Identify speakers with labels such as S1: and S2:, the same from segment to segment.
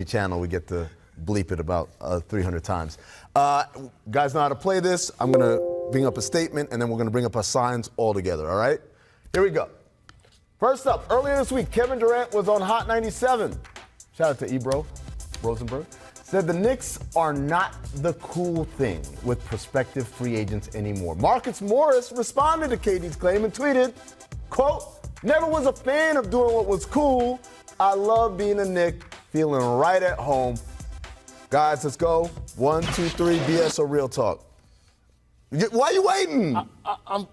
S1: channel, we get to bleep it about 300 times. Guys know how to play this. I'm going to bring up a statement, and then we're going to bring up our signs all together, all right? Here we go. First up, earlier this week, Kevin Durant was on Hot 97. Shout out to Ebro Rosenberg. Said the Knicks are not the cool thing with prospective free agents anymore. Marcus Morris responded to KD's claim and tweeted, quote, "Never was a fan of doing what was cool. I love being a Knick, feeling right at home." Guys, let's go. 1, 2, 3, BS or real talk. Why are you waiting?
S2: I'm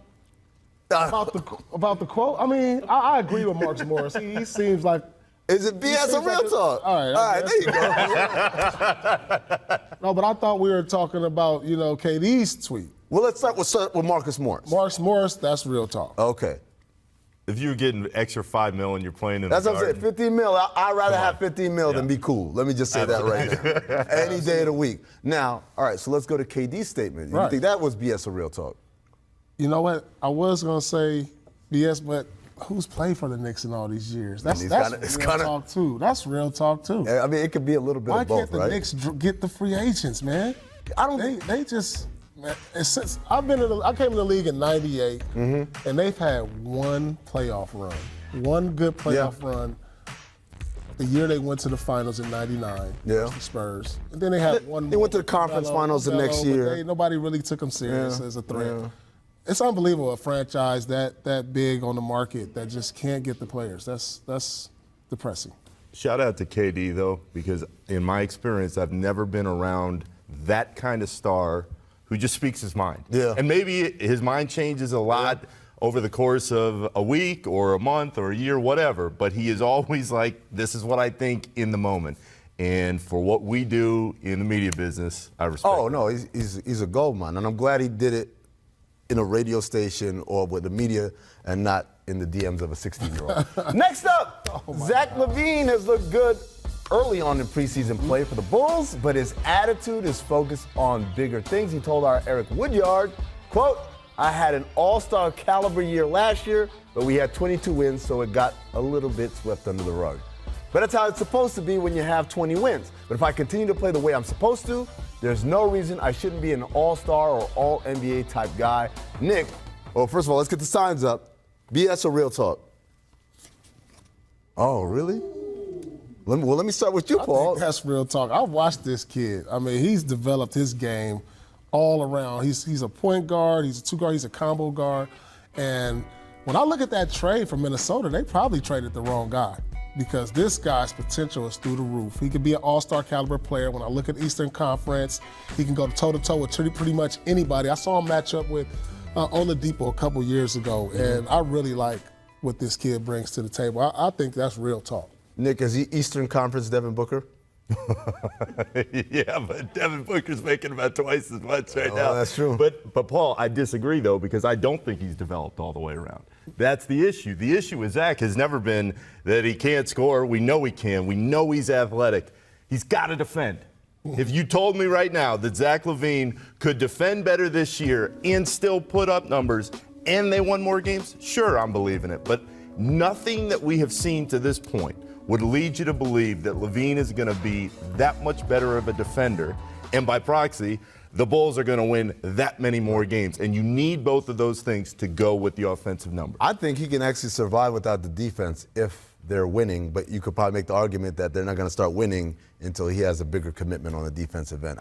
S2: about the quote. I mean, I agree with Marcus Morris. He seems like.
S1: Is it BS or real talk?
S2: All right,
S1: there you go.
S2: No, but I thought we were talking about, KD's tweet.
S1: Well, let's start with Marcus Morris.
S2: Marcus Morris, that's real talk.
S1: Okay.
S3: If you're getting extra $5 million and you're playing in
S1: That's
S3: the
S1: what I'm saying. 15 mil. I'd rather have 15 mil than be cool. Let me just say that right now. Any day of the week. Now, all right, so let's go to KD's statement. You think that was BS or real talk?
S2: You know what? I was going to say BS, but who's played for the Knicks in all these years? That's real talk, too. That's real talk, too.
S1: I mean, it could be a little bit of both, right?
S2: Why can't the Knicks get the free agents, man? They just... Man, since I came in the league in '98, and they've had one playoff run, one good playoff run. The year they went to the finals in '99, the Spurs, and then they had one.
S1: They went to the conference finals the next year.
S2: Nobody really took them serious as a threat. Yeah. It's unbelievable, a franchise that big on the market that just can't get the players. That's depressing.
S3: Shout out to KD though, because in my experience, I've never been around that kind of star who just speaks his mind. Yeah. And maybe his mind changes a lot over the course of a week or a month or a year, whatever, but he is always like, this is what I think in the moment. And for what we do in the media business, I respect him.
S1: No, he's a gold mine, and I'm glad he did it in a radio station or with the media and not in the DMs of a 16-year-old. Next up, Zach LaVine has looked good early on in preseason play for the Bulls, but his attitude is focused on bigger things. He told our Eric Woodyard, quote, "I had an all-star caliber year last year, but we had 22 wins, so it got a little bit swept under the rug. But that's how it's supposed to be when you have 20 wins. But if I continue to play the way I'm supposed to, there's no reason I shouldn't be an all-star or all-NBA type guy." Nick, well, first of all, let's get the signs up. BS or real talk? Oh, really? Let me start with you, Paul.
S2: I think that's real talk. I've watched this kid. I mean, he's developed his game all around. He's a point guard, he's a two guard, he's a combo guard. And when I look at that trade from Minnesota, they probably traded the wrong guy because this guy's potential is through the roof. He could be an all-star caliber player. When I look at Eastern Conference, he can go toe-to-toe with pretty much anybody. I saw him match up with Oladipo a couple years ago, and I really like what this kid brings to the table. I think that's real talk.
S1: Nick, is he Eastern Conference Devin Booker?
S3: Yeah, but Devin Booker's making about twice as much right now.
S1: That's true.
S3: But Paul, I disagree, though, because I don't think he's developed all the way around. That's the issue. The issue with Zach has never been that he can't score. We know he can. We know he's athletic. He's got to defend. If you told me right now that Zach LaVine could defend better this year and still put up numbers and they won more games, sure, I'm believing it. But nothing that we have seen to this point would lead you to believe that LaVine is going to be that much better of a defender, and by proxy, the Bulls are going to win that many more games. And you need both of those things to go with the offensive numbers.
S1: I think he can actually survive without the defense if they're winning, but you could probably make the argument that they're not going to start winning until he has a bigger commitment on the defensive end.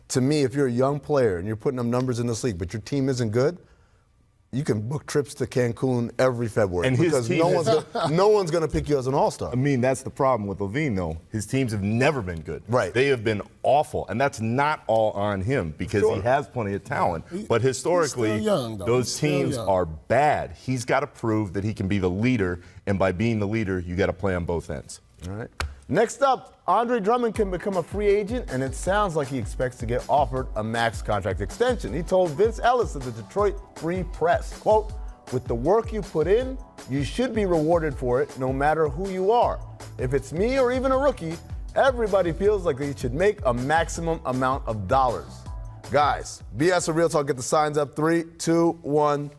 S1: To me, if you're a young player and you're putting up numbers in this league, but your team isn't good, you can book trips to Cancun every February
S3: and
S1: because no one's going to pick you as an all-star.
S3: I mean, that's the problem with LaVine, though. His teams have never been good.
S1: Right.
S3: They have been awful, and that's not all on him because he has plenty of talent. But historically, those teams are bad. He's got to prove that he can be the leader, and by being the leader, you got to play on both ends.
S1: All right. Next up, Andre Drummond can become a free agent, and it sounds like he expects to get offered a max contract extension. He told Vince Ellis of the Detroit Free Press, quote, "With the work you put in, you should be rewarded for it no matter who you are. If it's me or even a rookie, everybody feels like they should make a maximum amount of dollars." Guys, BS or real talk, get the signs up. 3, 2, 1.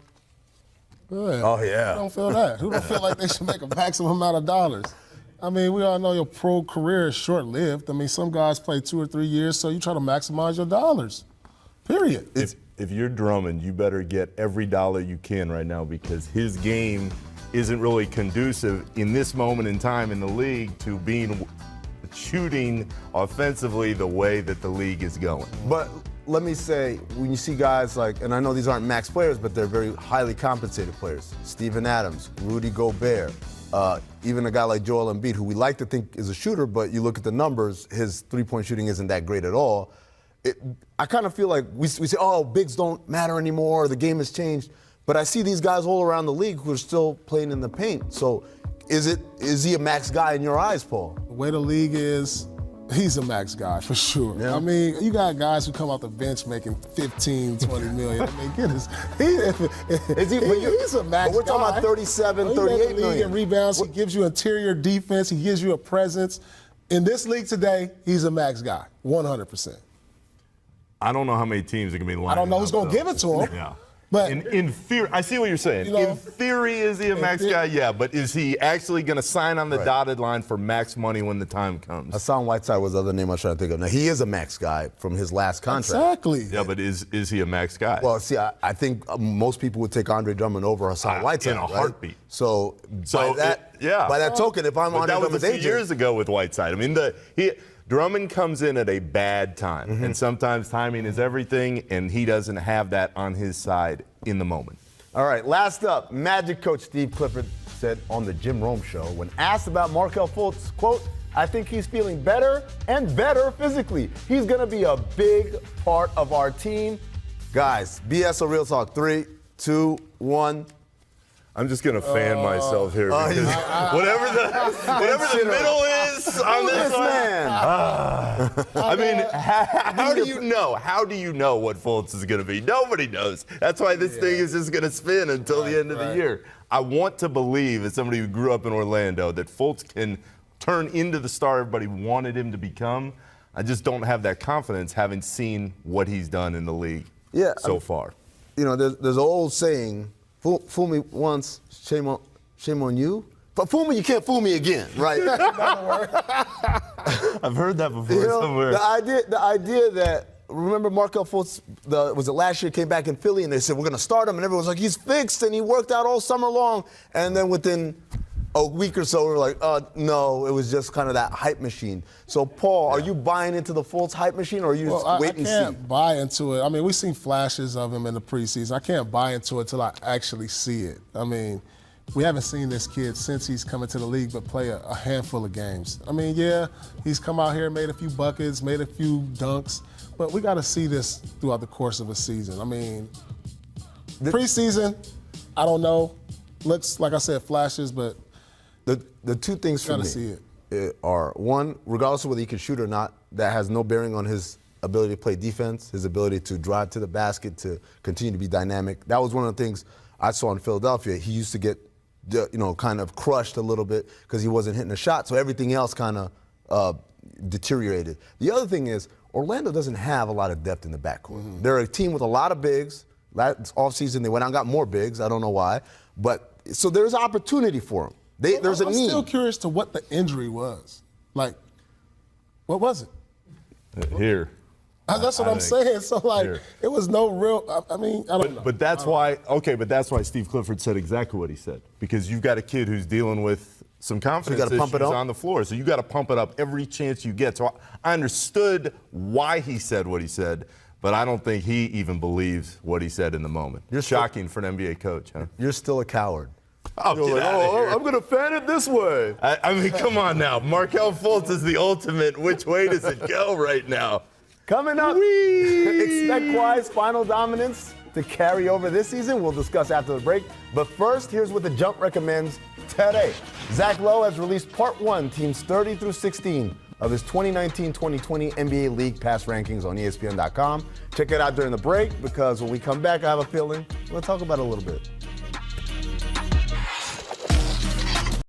S2: Good.
S1: Oh, yeah.
S2: Who don't feel that? Who don't feel like they should make a maximum amount of dollars? I mean, we all know your pro career is short-lived. I mean, some guys play 2 or 3 years, so you try to maximize your dollars. Period.
S3: If you're Drummond, you better get every dollar you can right now because his game isn't really conducive in this moment in time in the league to being shooting offensively the way that the league is going.
S1: But let me say, when you see guys like, and I know these aren't max players, but they're very highly compensated players. Steven Adams, Rudy Gobert, even a guy like Joel Embiid, who we like to think is a shooter, but you look at the numbers, his three-point shooting isn't that great at all. I kind of feel like we say, oh, bigs don't matter anymore, the game has changed. But I see these guys all around the league who are still playing in the paint. So is he a max guy in your eyes, Paul?
S2: The way the league is, he's a max guy for sure.
S1: Yeah.
S2: I mean, you got guys who come off the bench making 15, 20 million. I mean, goodness, he's a max guy.
S1: But we're talking about 37,
S2: he
S1: 38
S2: led the league
S1: million.
S2: in rebounds. He gives you interior defense. He gives you a presence. In this league today, he's a max guy, 100%.
S3: I don't know how many teams are going to be lining
S2: I don't know who's
S3: up,
S2: going to
S3: though.
S2: give it to him.
S3: Yeah.
S2: But
S3: in theory, I see what you're saying.
S2: You know,
S3: in theory, is he a max guy? Yeah, but is he actually going to sign on the dotted line for max money when the time comes?
S1: Hassan Whiteside was the other name I was trying to think of. Now, he is a max guy from his last contract.
S2: Exactly.
S3: Yeah, but is he a max guy?
S1: Well, see, I think most people would take Andre Drummond over Hassan Whiteside.
S3: In a
S1: right?
S3: heartbeat.
S1: So by that token, if I'm
S3: but
S1: Andre
S3: that was
S1: Drummond's
S3: a few
S1: agent,
S3: years ago with Whiteside. I mean, Drummond comes in at a bad time, and sometimes timing is everything, and he doesn't have that on his side in the moment.
S1: All right, last up, Magic coach Steve Clifford said on the Jim Rome show, when asked about Markelle Fultz, quote, I think he's feeling better and better physically. He's going to be a big part of our team. Guys, BS or real talk, 3, 2, 1.
S3: I'm just going to fan myself here because whatever the middle is on this
S1: man.
S3: I mean, how do you know? How do you know what Fultz is going to be? Nobody knows. That's why this thing is just going to spin until the end of the year. I want to believe, as somebody who grew up in Orlando, that Fultz can turn into the star everybody wanted him to become. I just don't have that confidence having seen what he's done in the league so far.
S1: You know, there's an old saying, fool me once, shame on you. But fool me, you can't fool me again, right?
S3: I've heard that before somewhere.
S1: The idea that, remember Markelle Fultz, was it last year, came back in Philly and they said, we're going to start him, and everyone was like, he's fixed, and he worked out all summer long. And then within a week or so, we were like, no, it was just kind of that hype machine. So, Paul, are you buying into the Fultz hype machine, or are you just wait and see?
S2: I can't buy into it. I mean, we've seen flashes of him in the preseason. I can't buy into it till I actually see it. I mean, we haven't seen this kid since he's come into the league but play a handful of games. I mean, yeah, he's come out here, made a few buckets, made a few dunks, but we got to see this throughout the course of a season. I mean, preseason, I don't know. Looks, like I said, flashes, but
S1: the two things for me
S2: see
S1: are, one, regardless of whether he can shoot or not, that has no bearing on his ability to play defense, his ability to drive to the basket, to continue to be dynamic. That was one of the things I saw in Philadelphia. He used to get, kind of crushed a little bit because he wasn't hitting a shot, so everything else kind of deteriorated. The other thing is, Orlando doesn't have a lot of depth in the backcourt. Mm-hmm. They're a team with a lot of bigs. Last offseason, they went out and got more bigs. I don't know why. But so there's opportunity for them. There's a need.
S2: I'm still curious to what the injury was. Like, what was it?
S3: Here.
S2: That's what I'm saying. So, it was no real, I mean, I don't know.
S3: But that's why Steve Clifford said exactly what he said. Because you've got a kid who's dealing with some confidence issues on the floor. So you got to pump it up every chance you get. So I understood why he said what he said, but I don't think he even believes what he said in the moment. You're shocking for an NBA coach, huh?
S1: You're still a coward.
S3: Oh, get out of here.
S1: I'm going to fan it this way.
S3: I mean, come on now. Markelle Fultz is the ultimate. Which way does it go right now?
S1: Coming up, expect Kawhi's final dominance to carry over this season. We'll discuss after the break. But first, here's what The Jump recommends today. Zach Lowe has released Part 1, teams 30 through 16 of his 2019-2020 NBA League Pass rankings on ESPN.com. Check it out during the break because when we come back, I have a feeling we'll talk about it a little bit.